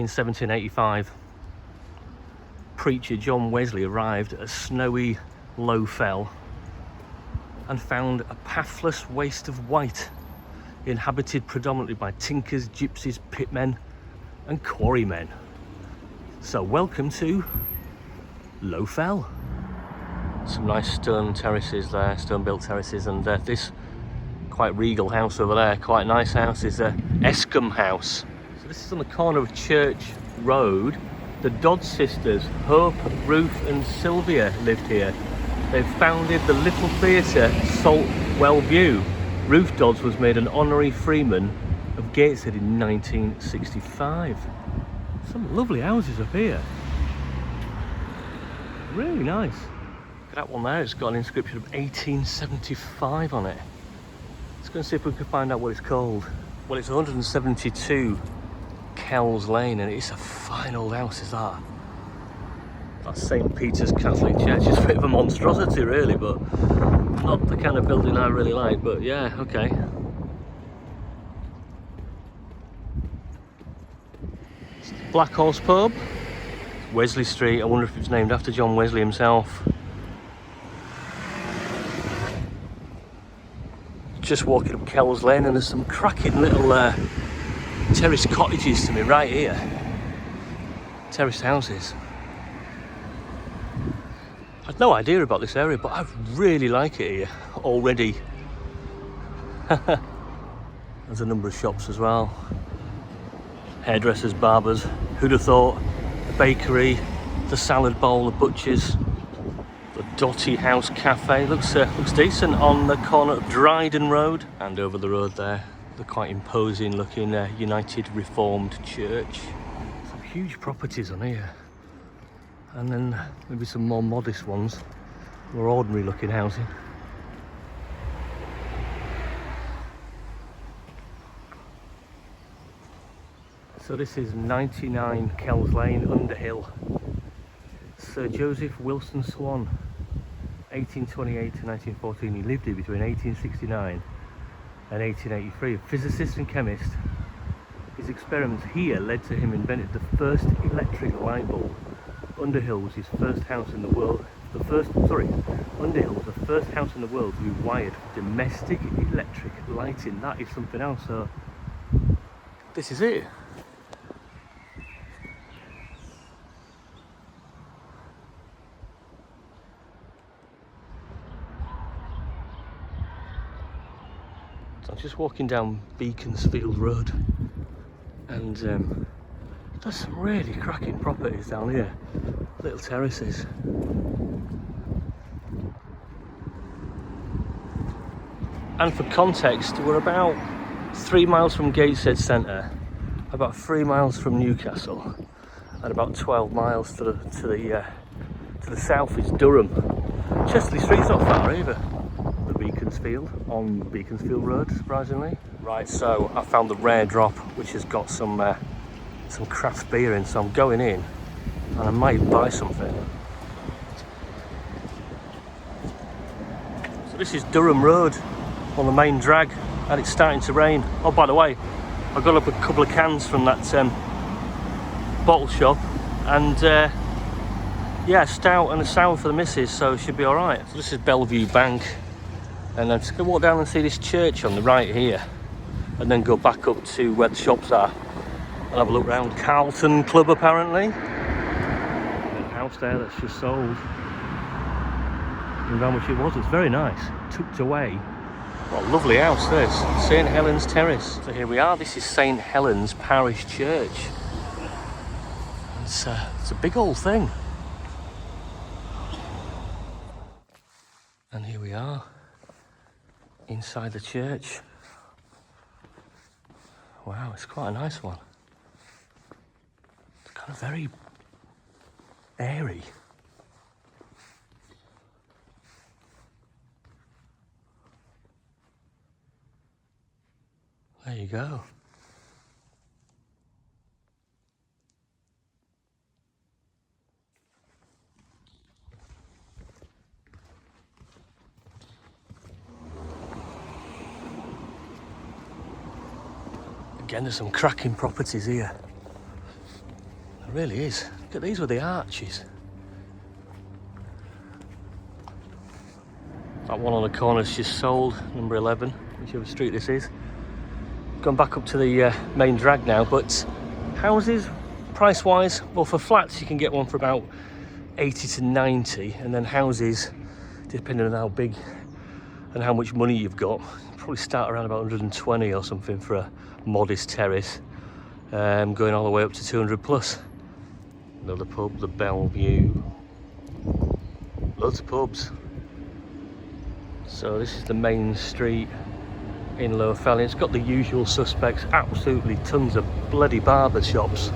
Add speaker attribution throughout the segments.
Speaker 1: in 1785, preacher John Wesley arrived at a snowy Low Fell and found a pathless waste of white, inhabited predominantly by tinkers, gypsies, pitmen and quarrymen. So welcome to Low Fell. Some nice stone terraces there, stone built terraces, and this quite regal house over there, quite nice house, is Escombe House. So this is on the corner of Church Road. The Dodd sisters, Hope, Ruth and Sylvia, lived here. They founded the Little Theatre, Saltwell View. Ruth Dodds was made an honorary freeman of Gateshead in 1965. Some lovely houses up here. Really nice. Look at that one there, it's got an inscription of 1875 on it. Let's go and see if we can find out what it's called. Well, it's 172 Kells Lane, and it's a fine old house, is that? That's St. Peter's Catholic Church. It's a bit of a monstrosity really, but not the kind of building I really like, but yeah, okay. Black Horse Pub, Wesley Street. I wonder if it's named after John Wesley himself. Just walking up Kells Lane, and there's some cracking little terraced cottages to me right here. Terraced houses. I had no idea about this area, but I really like it here already. There's a number of shops as well. Hairdressers, barbers, who'd have thought? The bakery, the salad bowl, the butchers, the Dotty House Cafe. Looks decent on the corner of Dryden Road, and over the road there, the quite imposing looking United Reformed Church. Some huge properties on here, and then maybe some more modest ones, more ordinary looking housing. So this is 99 Kells Lane, Underhill. Sir Joseph Wilson Swan, 1828 to 1914. He lived here between 1869 and 1883. A physicist and chemist. His experiments here led to him inventing the first electric light bulb. Underhill was his first house in the world. Underhill was the first house in the world to be wired for domestic electric lighting. That is something else. So this is it. I'm just walking down Beaconsfield Road, and there's some really cracking properties down here, little terraces. And for context, we're about 3 miles from Gateshead Centre, about 3 miles from Newcastle, and about 12 miles to the south is Durham. Chesterley Street's not far either. Beaconsfield, on Beaconsfield Road, surprisingly. Right, so I found the Rare Drop, which has got some craft beer in, so I'm going in and I might buy something. So this is Durham Road on the main drag, and it's starting to rain. Oh, by the way, I got up a couple of cans from that bottle shop, and yeah, a stout and a sour for the missus, so it should be alright. So this is Bellevue Bank. And I'm just going to walk down and see this church on the right here, and then go back up to where the shops are and have a look around. Carlton Club apparently. There's a house there that's just sold. And how much it was, it's very nice. Tucked away. What a lovely house this. St Helens Terrace. So here we are, this is St Helens Parish Church. It's a big old thing. And here we are. Inside the church. Wow, it's quite a nice one. It's kind of very airy. There you go. Again, there's some cracking properties here. It really is. Look at these with the arches. That one on the corner's just sold, number 11, whichever street this is. Gone back up to the main drag now, but houses, price-wise, well, for flats you can get one for about 80 to 90, and then houses, depending on how big and how much money you've got, probably start around about 120 or something for a modest terrace, going all the way up to 200 plus. Another pub, the Bellevue. Loads of pubs. So this is the main street in Lower Felling. It's got the usual suspects, absolutely tons of bloody barber shops.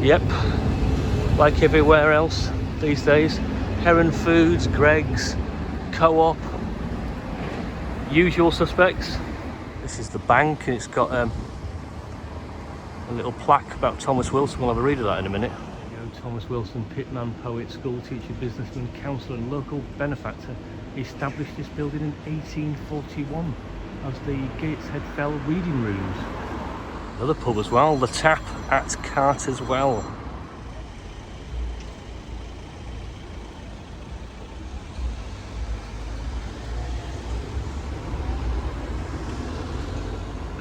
Speaker 1: Yep, like everywhere else these days. Heron Foods, Greggs, Co-op, usual suspects. This is the bank, and it's got a little plaque about Thomas Wilson. We'll have a read of that in a minute. There you go, Thomas Wilson, pitman, poet, school teacher, businessman, councillor and local benefactor. He established this building in 1841 as the Gateshead Fell reading rooms. Another pub as well, the Tap at Carter's Well.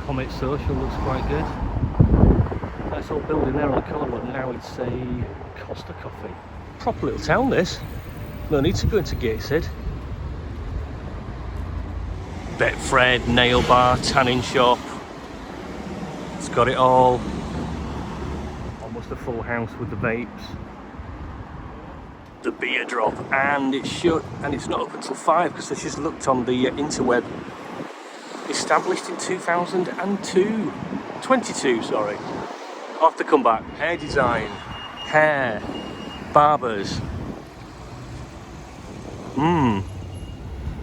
Speaker 1: Comet Social looks quite good. Nice old building there on the corner, but now it's a Costa Coffee. Proper little town this. No need to go into Gateshead. Betfred, nail bar, tanning shop. It's got it all. Almost a full house with the vapes. The beer drop, and it's shut, and it's not open till 5 because I just looked on the interweb. Established in 2002. 22, sorry. I'll have to come back. Hair design, hair, barbers.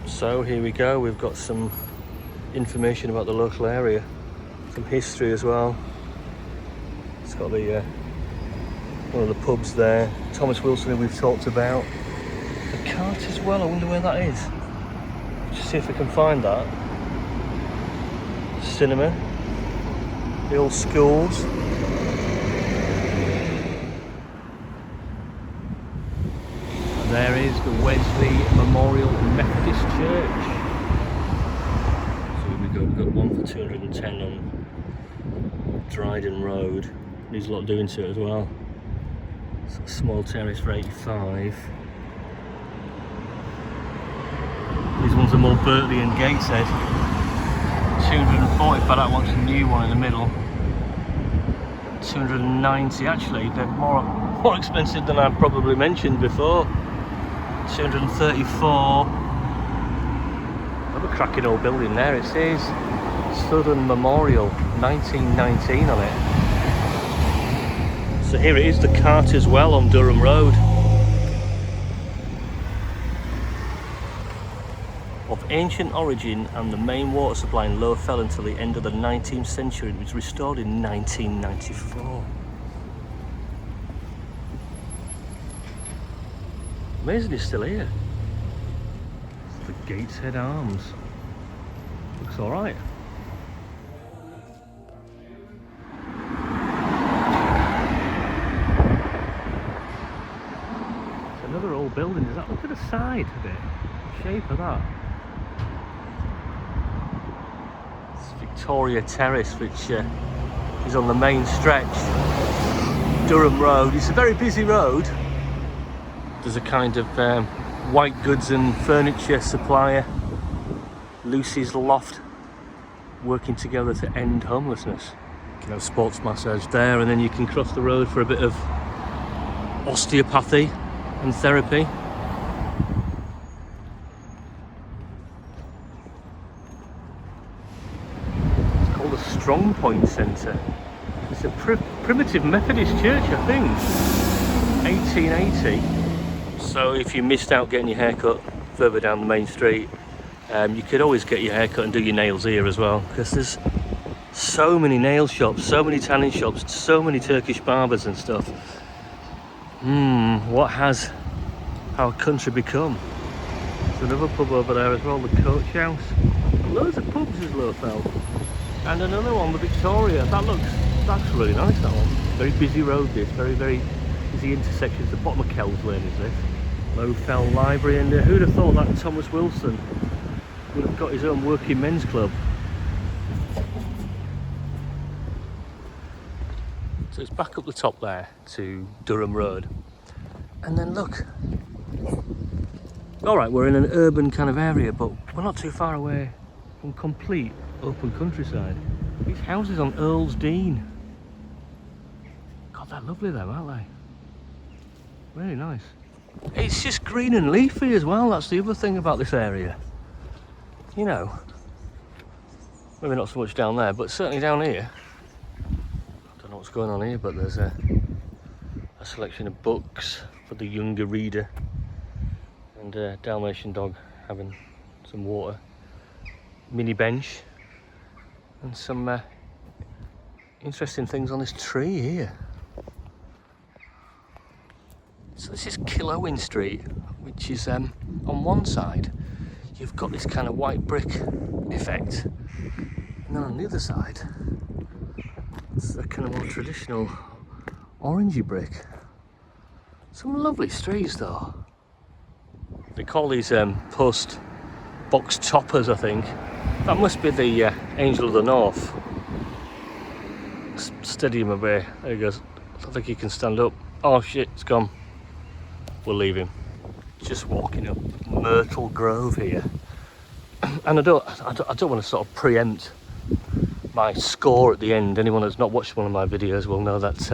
Speaker 1: So here we go, we've got some information about the local area, some history as well. It's got the one of the pubs there, Thomas Wilson, who we've talked about. The Carter's Well, I wonder where that is. Just see if we can find that. Cinema, the old schools. There is the Wesley Memorial Methodist Church. So here we go, we've got one for 210 on Dryden Road. Needs a lot doing to it as well. It's a small terrace for 85. These ones are more Berkeley and Gateshead. 240, but that one's a new one in the middle. 290, actually, they're more expensive than I've probably mentioned before. 234. Another cracking old building there. It says Southern Memorial 1919 on it. So here it is, the Carter's Well on Durham Road. Of ancient origin and the main water supply in Lower Felling until the end of the 19th century. It was restored in 1994. Amazing it's still here. It's the Gateshead Arms. Looks alright. It's another old building. Does that look at the side of it? The shape of that. It's Victoria Terrace, which is on the main stretch. Durham Road. It's a very busy road. There's a kind of white goods and furniture supplier, Lucy's Loft, working together to end homelessness. You can have sports massage there, and then you can cross the road for a bit of osteopathy and therapy. It's called a Strong Point Centre. It's a primitive Methodist church, I think. 1880. So if you missed out getting your hair cut further down the main street, you could always get your hair cut and do your nails here as well, because there's so many nail shops, so many tanning shops, so many Turkish barbers and stuff. What has our country become? There's another pub over there as well, the Coach House. Loads of pubs as Lowfell. And another one, the Victoria. That That's really nice, that one. Very busy road this, very, very busy intersections. The bottom of Kells Lane is this. Low Fell Library, and who'd have thought that Thomas Wilson would have got his own working men's club. So it's back up the top there to Durham Road. And then look. Alright, we're in an urban kind of area, but we're not too far away from complete open countryside. These houses on Earl's Dean. God, they're lovely them, aren't they? Really nice. It's just green and leafy as well, that's the other thing about this area. You know, maybe not so much down there, but certainly down here. I don't know what's going on here, but there's a selection of books for the younger reader, and a Dalmatian dog having some water, mini bench, and some interesting things on this tree here. So this is Killowen Street, which is on one side you've got this kind of white brick effect, and then on the other side it's a kind of more traditional orangey brick. Some lovely streets though. They call these post box toppers, I think. That must be the Angel of the North Stadium away. There he goes. I don't think he can stand up. Oh shit, it's gone. We'll leave him. Just walking up Myrtle Grove here, and I don't want to sort of preempt my score at the end. Anyone that's not watched one of my videos will know that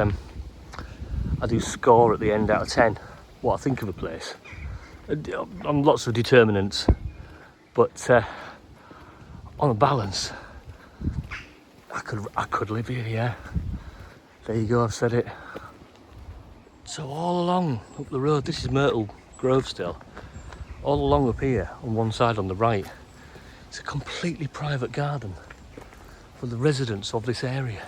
Speaker 1: I do score at the end out of 10 what I think of a place on lots of determinants, but on a balance, I could live here. Yeah, there you go, I've said it. So all along up the road, this is Myrtle Grove still, all along up here on one side on the right, it's a completely private garden for the residents of this area.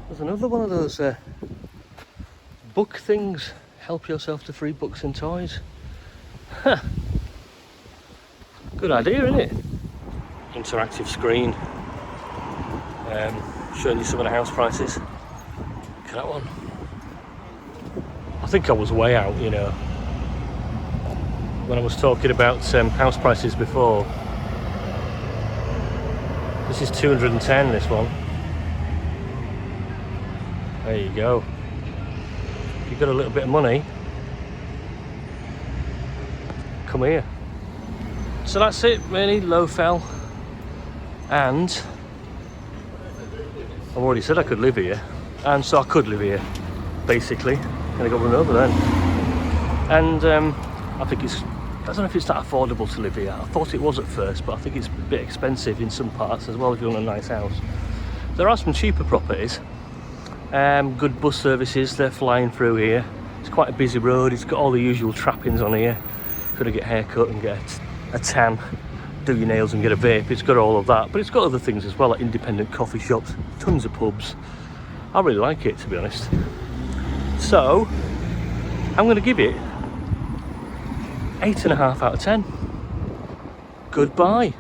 Speaker 1: There's another one of those book things, help yourself to free books and toys. Huh. Good idea, isn't it? Interactive screen, showing you some of the house prices. Look at that one. I think I was way out, you know, when I was talking about house prices before. This is 210, this one. There you go. If you've got a little bit of money, come here. So that's it really, Low Fell, and I've already said I could live here, and so I could live here, basically. Gonna go run over then. And I think I don't know if it's that affordable to live here. I thought it was at first, but I think it's a bit expensive in some parts as well if you want a nice house. There are some cheaper properties, good bus services, they're flying through here. It's quite a busy road, it's got all the usual trappings on here. Got to get a haircut and get a tan, do your nails and get a vape. It's got all of that, but it's got other things as well, like independent coffee shops, tons of pubs. I really like it, to be honest. So I'm going to give it 8.5 out of 10. Goodbye.